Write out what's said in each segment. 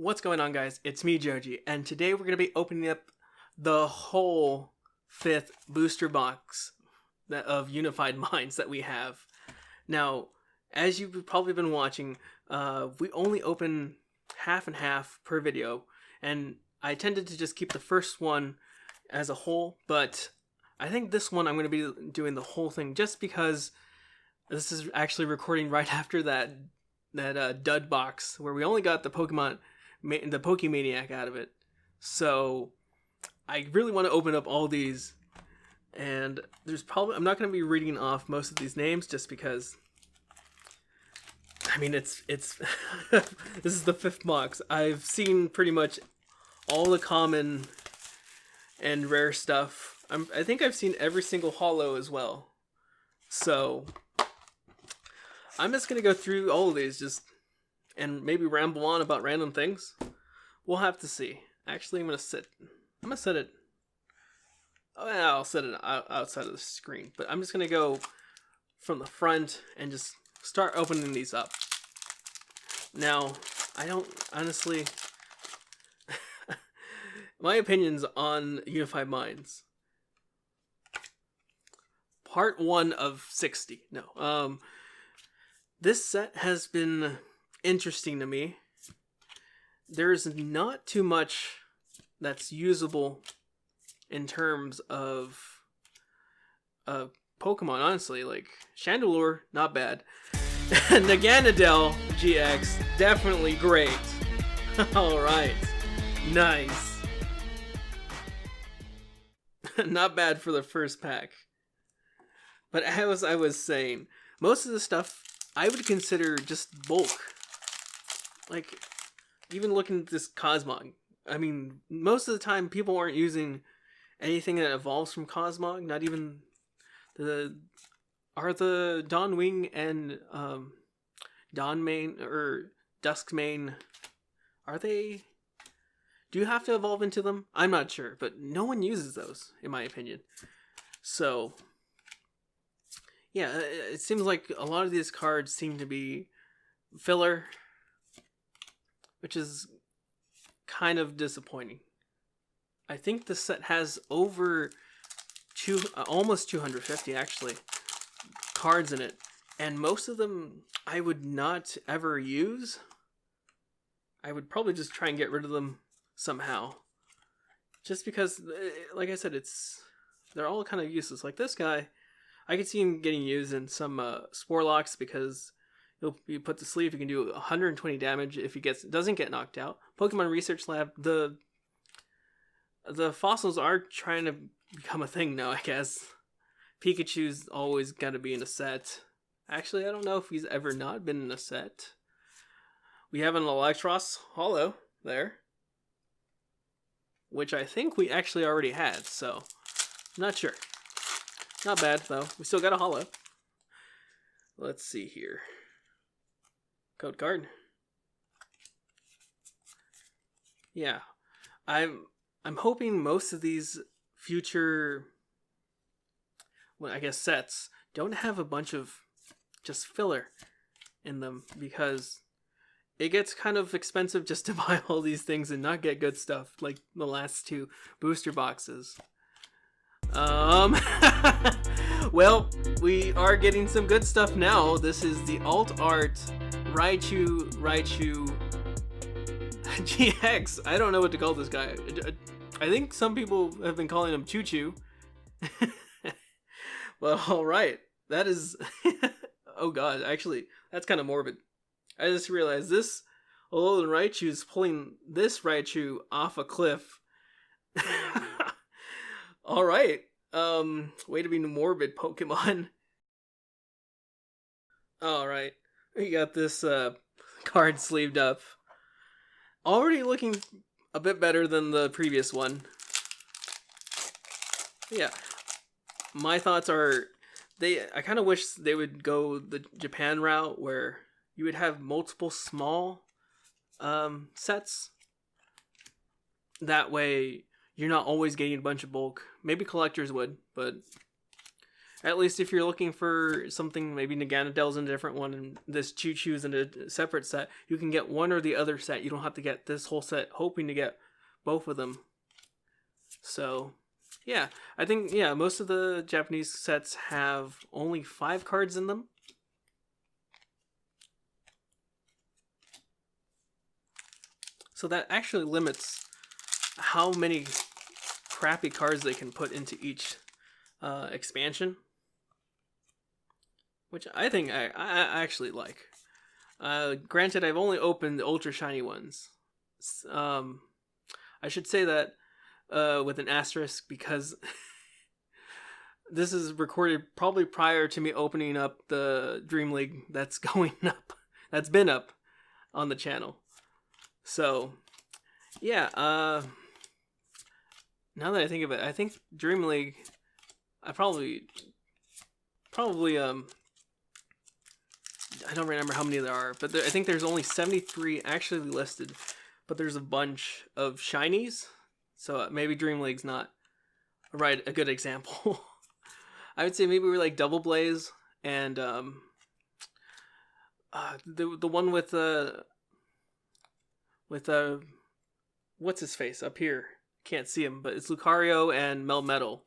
What's going on, guys? It's me, Joji, and today we're going to be opening up the whole 5th booster box of Unified Minds that we have. Now, as you've probably been watching, we only open half and half per video, and I tended to just keep the first one as a whole, but I think this one I'm going to be doing the whole thing just because this is actually recording right after that dud box where we only got the Pokemaniac out of it. So I really want to open up all these, and I'm not going to be reading off most of these names just because I mean it's this is the 5th box. I've seen pretty much all the common and rare stuff. I think I've seen every single holo as well. So I'm just going to go through all of these and maybe ramble on about random things. We'll have to see. Actually, I'm going to set it. Oh, yeah, I'll set it outside of the screen. But I'm just going to go from the front and just start opening these up. Now, I don't honestly... my opinions on Unified Minds. Part 1 of 60. No. This set has been interesting to me. There's not too much that's usable in terms of Pokemon, honestly. Like, Chandelure, not bad. Naganadel GX, definitely great. Alright, nice. Not bad for the first pack. But as I was saying, most of the stuff I would consider just bulk. Like, even looking at this Cosmog. I mean, most of the time people aren't using anything that evolves from Cosmog. Not even are the Dawnwing and Dawnmane or Duskmane, are they... do you have to evolve into them? I'm not sure, but no one uses those, in my opinion. So... yeah, it seems like a lot of these cards seem to be filler, which is kind of disappointing. I think the set has over almost 250 actually cards in it, and most of them I would not ever use. I would probably just try and get rid of them somehow, just because, like I said, they're all kind of useless. Like this guy, I could see him getting used in some Sporlocks because he'll be put to sleep. He can do 120 damage if he doesn't get knocked out. Pokemon Research Lab, the fossils are trying to become a thing now, I guess. Pikachu's always got to be in a set. Actually, I don't know if he's ever not been in a set. We have an Electros Holo there, which I think we actually already had, so not sure. Not bad, though. We still got a holo. Let's see here. Code card. Yeah. I'm hoping most of these future, well, I guess sets don't have a bunch of just filler in them, because it gets kind of expensive just to buy all these things and not get good stuff like the last 2 booster boxes. Well, we are getting some good stuff now. This is the alt art Raichu GX. I don't know what to call this guy. I think some people have been calling him Choo Choo. Well, alright. That is... oh god, actually, that's kind of morbid. I just realized this Alolan Raichu is pulling this Raichu off a cliff. Alright. Way to be morbid, Pokemon. Alright. We got this card sleeved up. Already looking a bit better than the previous one. Yeah. My thoughts are, I kind of wish they would go the Japan route where you would have multiple small sets. That way you're not always getting a bunch of bulk. Maybe collectors would, but At least if you're looking for something, maybe Naganadell's in a different one and this Choo-Choo's in a separate set, you can get one or the other set. You don't have to get this whole set hoping to get both of them. So, yeah. I think, yeah, most of the Japanese sets have only 5 cards in them. So that actually limits how many crappy cards they can put into each expansion, which I think I actually like. Granted, I've only opened the ultra shiny ones. I should say that with an asterisk because this is recorded probably prior to me opening up the Dream League that's going up, that's been up on the channel. So, yeah, now that I think of it, I think Dream League, I probably, I don't remember how many there are, but I think there's only 73 actually listed, but there's a bunch of shinies, so maybe Dream League's not a good example. I would say maybe we're like Double Blaze and the one with what's his face up here? Can't see him, but it's Lucario and Melmetal.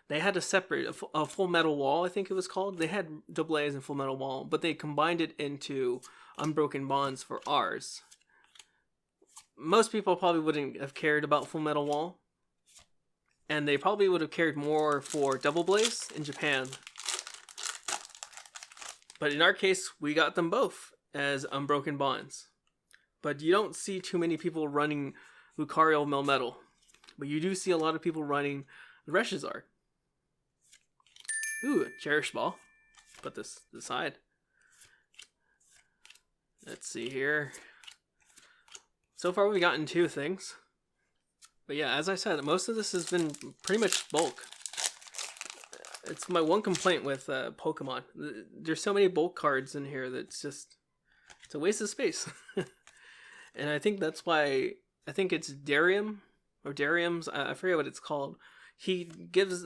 They had a separate, a Full Metal Wall, I think it was called. They had Double A's and Full Metal Wall, but they combined it into Unbroken Bonds for ours. Most people probably wouldn't have cared about Full Metal Wall, and they probably would have cared more for Double Blaze in Japan. But in our case, we got them both as Unbroken Bonds. But you don't see too many people running Lucario Melmetal. But you do see a lot of people running Reshizard. Ooh, Cherish Ball. Put this aside. Let's see here. So far we've gotten 2 things. But yeah, as I said, most of this has been pretty much bulk. It's my one complaint with Pokemon. There's so many bulk cards in here that it's a waste of space. And I think that's why, I think it's Darium, or Darium's, I forget what it's called. He gives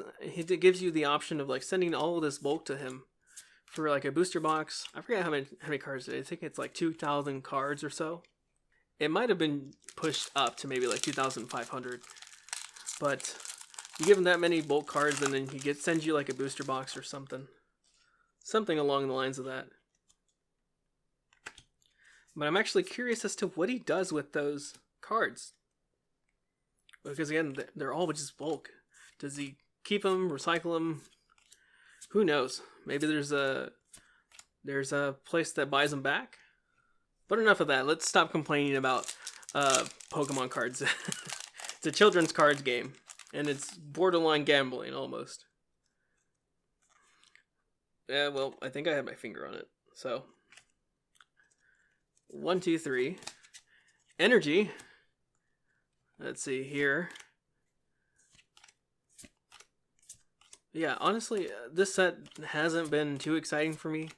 you the option of like sending all of this bulk to him for like a booster box. I forget how many cards. I think it's like 2,000 cards or so. It might have been pushed up to maybe like 2,500. But you give him that many bulk cards and then he sends you like a booster box or something. Something along the lines of that. But I'm actually curious as to what he does with those cards. Because again, they're all just bulk. Does he keep them, recycle them? Who knows? Maybe there's a place that buys them back. But enough of that. Let's stop complaining about Pokemon cards. It's a children's cards game. And it's borderline gambling, almost. Yeah, well, I think I had my finger on it. So, 1, 2, 3. Energy. Let's see here. Yeah, honestly, this set hasn't been too exciting for me.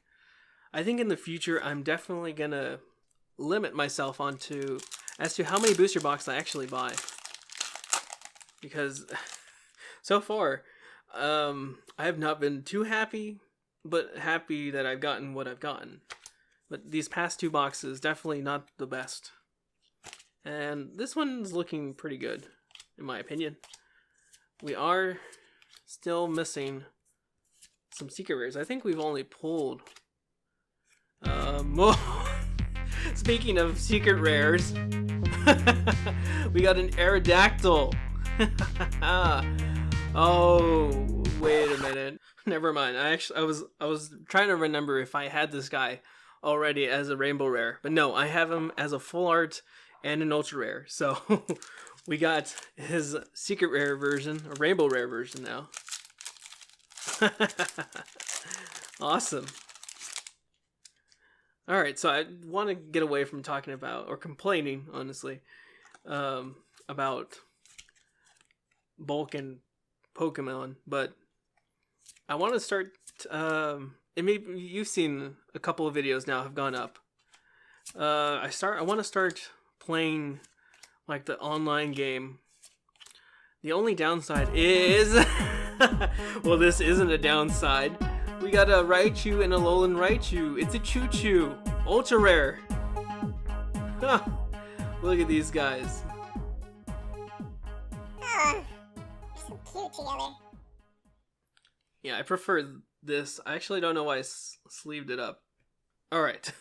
I think in the future, I'm definitely gonna limit myself as to how many booster boxes I actually buy. Because so far, I have not been too happy, but happy that I've gotten what I've gotten. But these past 2 boxes, definitely not the best. And this one's looking pretty good, in my opinion. We are still missing some secret rares. I think we've only pulled... Speaking of secret rares, we got an Aerodactyl. Oh, wait a minute. Never mind. I was trying to remember if I had this guy already as a rainbow rare, but no, I have him as a full art and an ultra rare. So we got his secret rare version, a rainbow rare version now. Awesome. Alright, so I want to get away from talking about, or complaining, honestly, about bulk and Pokemon, but I want to start, and maybe you've seen a couple of videos now have gone up. I want to start playing like the online game. The only downside is Well, this isn't a downside. We got a Raichu and a Alolan Raichu. It's a Choo-Choo. Ultra rare. Look at these guys. Oh, they're so cute together. Yeah, I prefer this. I actually don't know why I sleeved it up. Alright.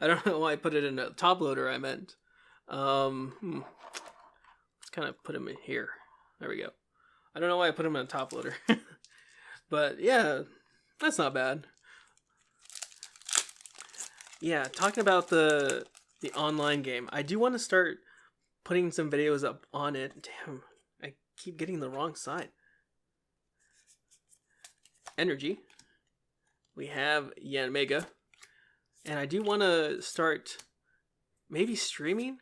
I don't know why I put it in a top loader, I meant. Let's kind of put him in here. There we go. I don't know why I put him in a top loader. But yeah, that's not bad. Yeah, talking about the online game, I do want to start putting some videos up on it. Damn, I keep getting the wrong side. Energy. We have Yanmega. And I do want to start maybe streaming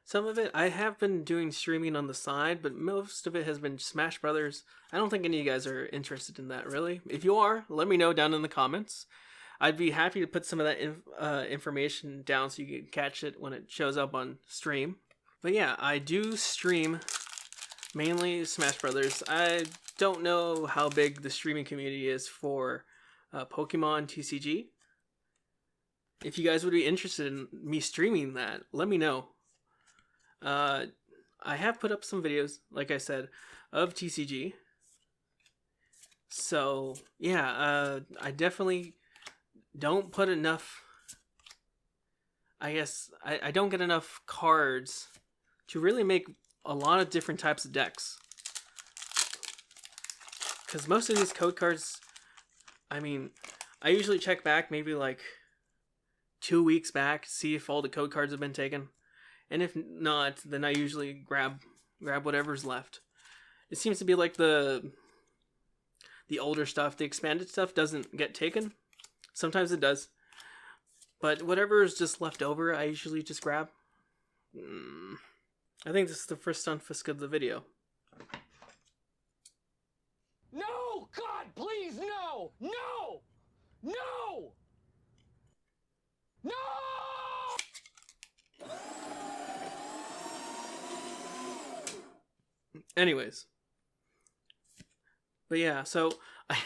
some of it. I have been doing streaming on the side, but most of it has been Smash Brothers. I don't think any of you guys are interested in that, really. If you are, let me know down in the comments. I'd be happy to put some of that information down so you can catch it when it shows up on stream. But yeah, I do stream mainly Smash Brothers. I don't know how big the streaming community is for Pokemon TCG. If you guys would be interested in me streaming that, let me know. I have put up some videos, like I said, of TCG. So, yeah, I definitely don't put enough... I guess I don't get enough cards to really make a lot of different types of decks. Because most of these code cards, I mean, I usually check back maybe like 2 weeks back, see if all the code cards have been taken. And if not, then I usually grab whatever's left. It seems to be like the older stuff, the expanded stuff doesn't get taken. Sometimes it does. But whatever is just left over, I usually just grab. I think this is the first Stunfisk of the video. No! God, please, no! No! No! No! Anyways. But yeah, so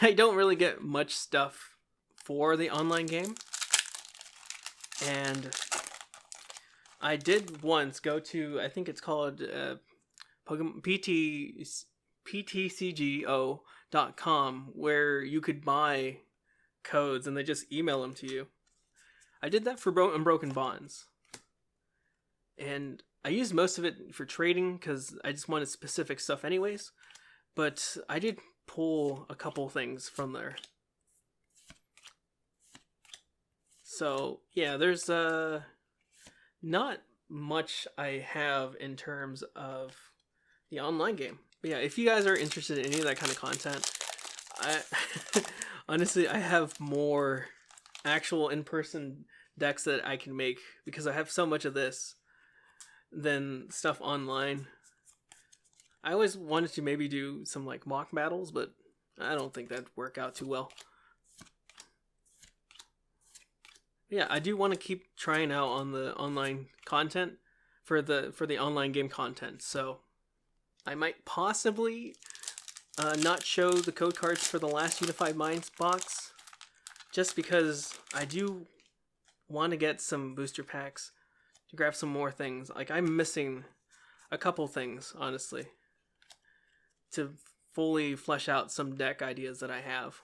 I don't really get much stuff for the online game. And I did once go to, I think it's called Pokemon PTCGO.com, where you could buy codes and they just email them to you. I did that for Unbroken Bonds. And I used most of it for trading because I just wanted specific stuff anyways. But I did pull a couple things from there. So, yeah, there's not much I have in terms of the online game. But yeah, if you guys are interested in any of that kind of content, honestly, I have more actual in-person decks that I can make because I have so much of this than stuff online. I always wanted to maybe do some like mock battles, but I don't think that'd work out too well. Yeah, I do want to keep trying out on the online content for the online game content. So I might possibly not show the code cards for the last Unified Minds box, just because I do want to get some booster packs to grab some more things. Like, I'm missing a couple things, honestly, to fully flesh out some deck ideas that I have.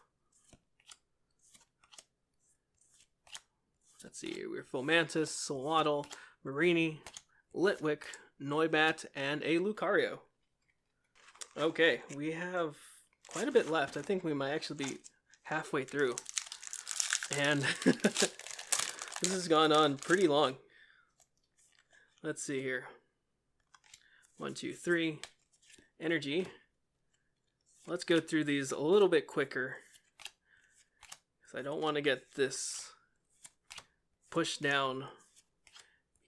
Let's see here. We have Fomantis, Solwaddle, Marini, Litwick, Noibat, and a Lucario. Okay, we have quite a bit left. I think we might actually be halfway through. And this has gone on pretty long. Let's see here. 1, 2, 3. Energy. Let's go through these a little bit quicker, because I don't want to get this pushed down,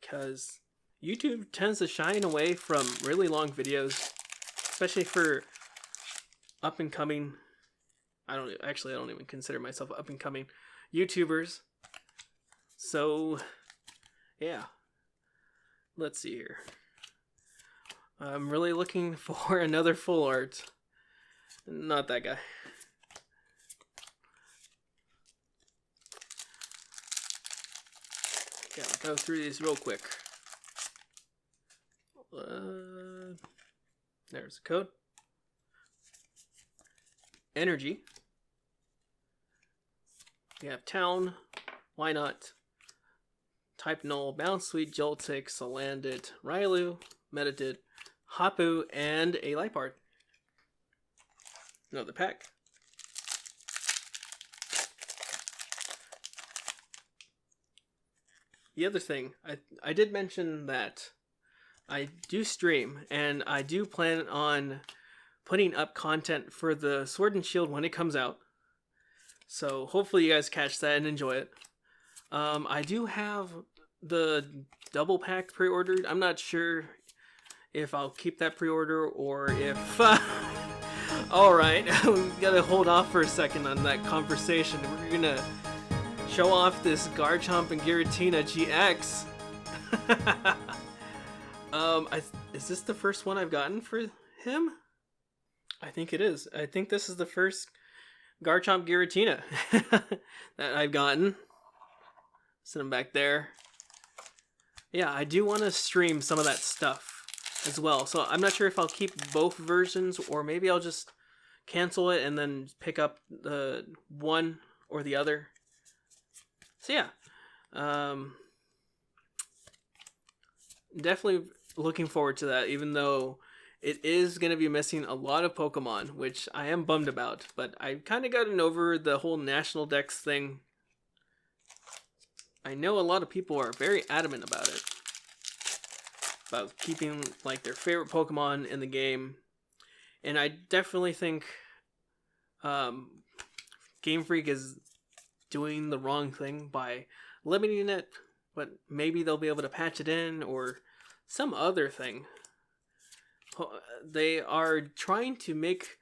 because YouTube tends to shy away from really long videos, especially for up and coming. I don't even consider myself up and coming YouTubers. So yeah, let's see here. I'm really looking for another full art. Not that guy. Okay, I'll go through these real quick. There's the code. Energy. We have Town. Why Not? Type Null. Bounce Sweet. Joltik. Salandit. Railu. Meditated. Hapu. And a Lipard. Another pack. The other thing, I did mention that I do stream, and I do plan on putting up content for the Sword and Shield when it comes out. So hopefully you guys catch that and enjoy it. I do have the double pack pre-ordered. I'm not sure if I'll keep that pre-order or if... Alright, we gotta hold off for a second on that conversation. We're gonna show off this Garchomp and Giratina GX. Is this the first one I've gotten for him? I think it is. I think this is the first Garchomp Giratina that I've gotten. Send him back there. Yeah, I do want to stream some of that stuff as well. So I'm not sure if I'll keep both versions or maybe I'll just cancel it and then pick up the one or the other. So yeah, definitely looking forward to that, even though it is going to be missing a lot of Pokemon, which I am bummed about, but I've kind of gotten over the whole National Dex thing. I know a lot of people are very adamant about it, about keeping like their favorite Pokemon in the game, and I definitely think Game Freak is doing the wrong thing by limiting it, but maybe they'll be able to patch it in or some other thing. They are trying to make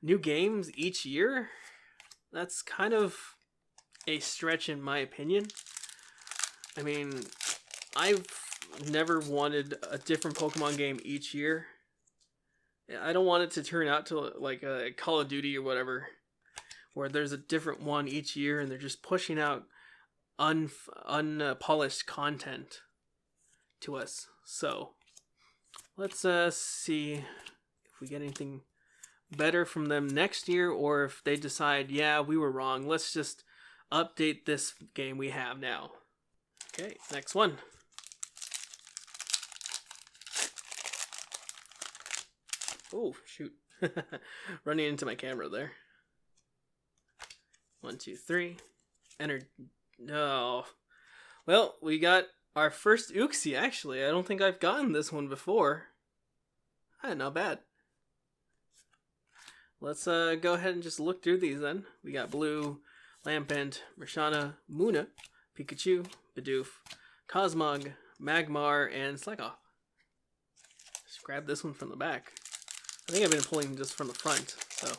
new games each year. That's kind of a stretch in my opinion. I mean, I've never wanted a different Pokemon game each year. I don't want it to turn out to like a Call of Duty or whatever, where there's a different one each year and they're just pushing out unpolished content to us. So let's see if we get anything better from them next year, or if they decide, yeah, we were wrong, let's just update this game we have now. Okay, next one. Oh, shoot. Running into my camera there. 1, 2, 3. Enter. No. Well, we got our first Uxie, actually. I don't think I've gotten this one before. Not bad. Let's go ahead and just look through these then. We got Blue, Lampent, Rashana, Muna, Pikachu, Bidoof, Cosmog, Magmar, and Slakoth. Just grab this one from the back. I think I've been pulling just from the front, so...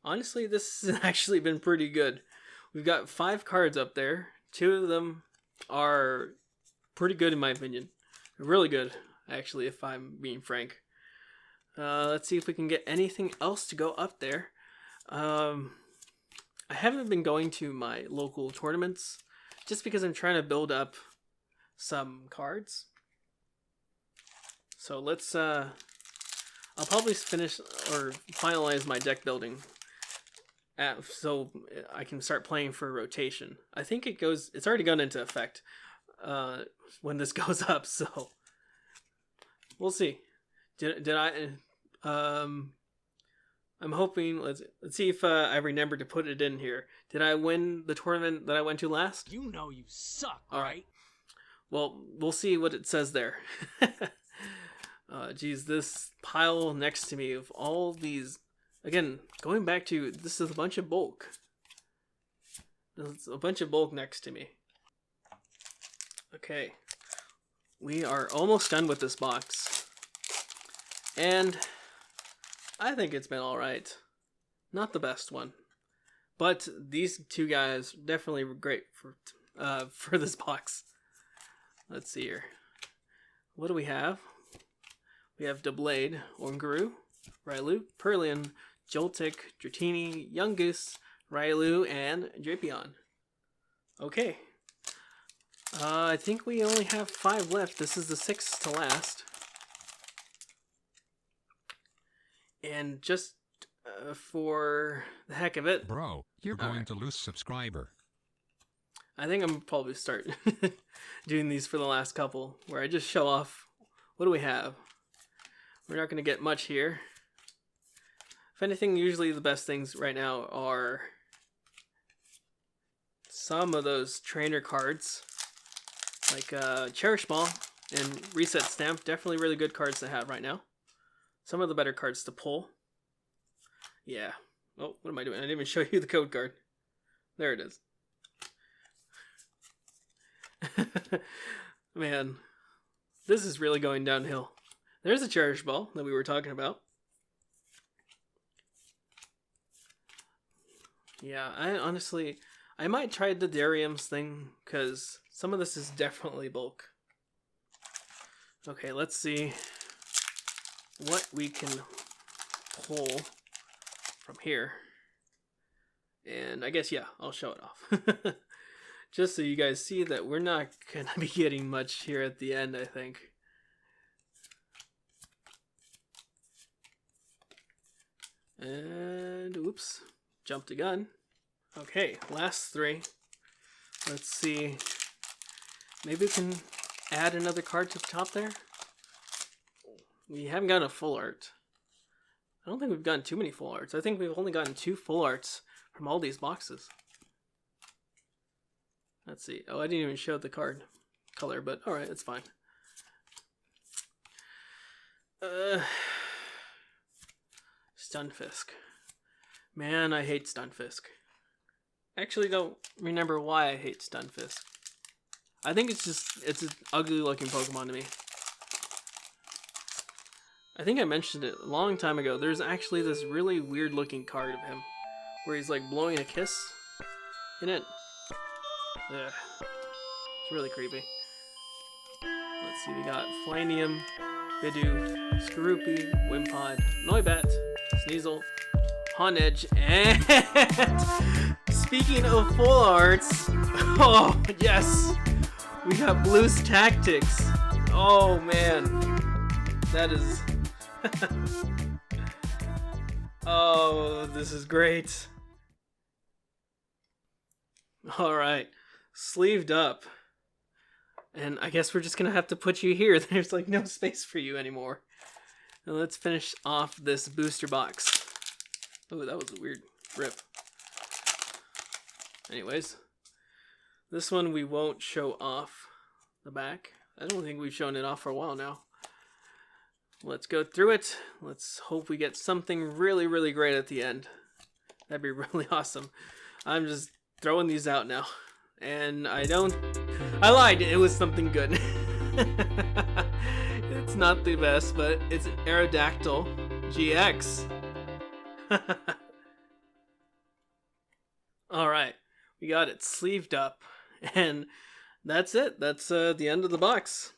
Honestly, this has actually been pretty good. We've got 5 cards up there. 2 of them are pretty good in my opinion. Really good, actually, if I'm being frank. Let's see if we can get anything else to go up there. I haven't been going to my local tournaments just because I'm trying to build up some cards. So let's, I'll probably finish or finalize my deck building so I can start playing for rotation. I think it's already gone into effect when this goes up, so we'll see. Did I, I'm hoping, let's see if I remember to put it in here. Did I win the tournament that I went to last? You know you suck, All right? Well, we'll see what it says there. Geez, this pile next to me of all these... Again, going back to... This is a bunch of bulk. There's a bunch of bulk next to me. Okay. We are almost done with this box. And... I think it's been alright. Not the best one. But these 2 guys definitely were great for this box. Let's see here. What do we have? We have Doublade, Oranguru, Railu, Perlian, Joltik, Dratini, Yungoos, Railu, and Drapion. Okay. I think we only have 5 left. This is the 6th to last. And just for the heck of it... Bro, you're going to lose subscriber. I think I'm gonna probably start doing these for the last couple, where I just show off what do we have. We're not going to get much here. If anything, usually the best things right now are some of those trainer cards, like Cherish Ball and Reset Stamp. Definitely really good cards to have right now. Some of the better cards to pull. Yeah. Oh, what am I doing? I didn't even show you the code card. There it is. Man, this is really going downhill. There's a Cherish Ball that we were talking about. Yeah, I might try the Darium's thing, because some of this is definitely bulk. Okay, let's see what we can pull from here. And I guess, yeah, I'll show it off. Just so you guys see that we're not going to be getting much here at the end, I think. And, oops, jumped a gun. Okay, last 3. Let's see. Maybe we can add another card to the top there. We haven't gotten a full art. I don't think we've gotten too many full arts. I think we've only gotten 2 full arts from all these boxes. Let's see. Oh, I didn't even show the card color, but alright, it's fine. Stunfisk. Man, I hate Stunfisk. Actually, don't remember why I hate Stunfisk. I think it's an ugly looking Pokemon to me. I think I mentioned it a long time ago. There's actually this really weird looking card of him where he's like blowing a kiss in it. Ugh. It's really creepy. Let's see, we got Flanium, Bidoof, Skorupi, Wimpod, Noibat, Sneasel, Honedge, and speaking of full arts, oh yes, we got Blue's Tactics. Oh man, that is oh, this is great. Alright, sleeved up. And I guess we're just gonna have to put you here. There's like no space for you anymore. Now let's finish off this booster box. Oh, that was a weird rip. Anyways, this one we won't show off the back. I don't think we've shown it off for a while now. Let's go through it. Let's hope we get something really, really great at the end. That'd be really awesome. I'm just throwing these out now. And I lied, it was something good. It's not the best, but it's an Aerodactyl GX. Alright, we got it sleeved up. And that's it. That's the end of the box.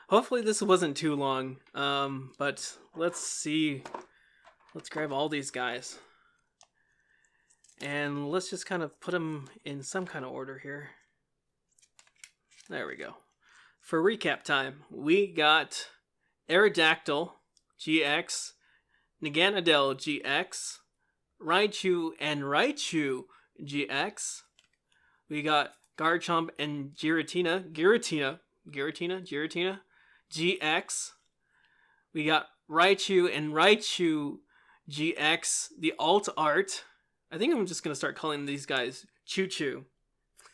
Hopefully this wasn't too long. But let's see. Let's grab all these guys. And let's just kind of put them in some kind of order here. There we go. For recap time, we got Aerodactyl GX, Naganadel GX, Raichu and Raichu GX. We got Garchomp and Giratina GX. We got Raichu and Raichu GX, the alt art. I think I'm just going to start calling these guys Choo Choo.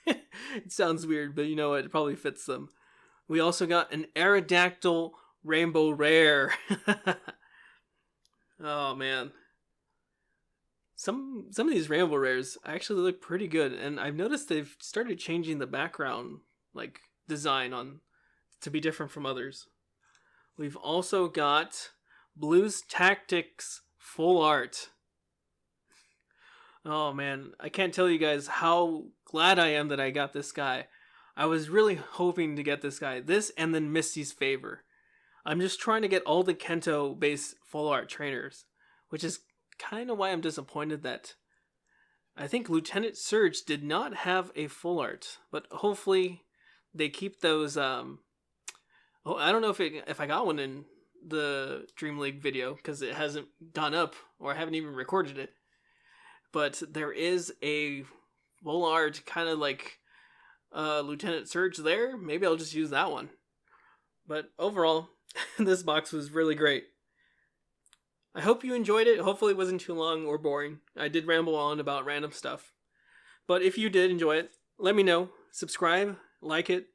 It sounds weird, but you know what? It probably fits them. We also got an Aerodactyl Rainbow Rare. Oh, man. Some of these Rainbow Rares actually look pretty good, and I've noticed they've started changing the background like design on to be different from others. We've also got Blue's Tactics Full Art. Oh man, I can't tell you guys how glad I am that I got this guy. I was really hoping to get this guy. This and then Misty's Favor. I'm just trying to get all the Kento-based full art trainers, which is kind of why I'm disappointed that I think Lieutenant Surge did not have a full art, but hopefully they keep those. Oh, I don't know if I got one in the Dream League video because it hasn't gone up or I haven't even recorded it. But there is a full art kind of like Lieutenant Surge there. Maybe I'll just use that one. But overall, this box was really great. I hope you enjoyed it. Hopefully it wasn't too long or boring. I did ramble on about random stuff. But if you did enjoy it, let me know. Subscribe, like it,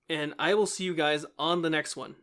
and I will see you guys on the next one.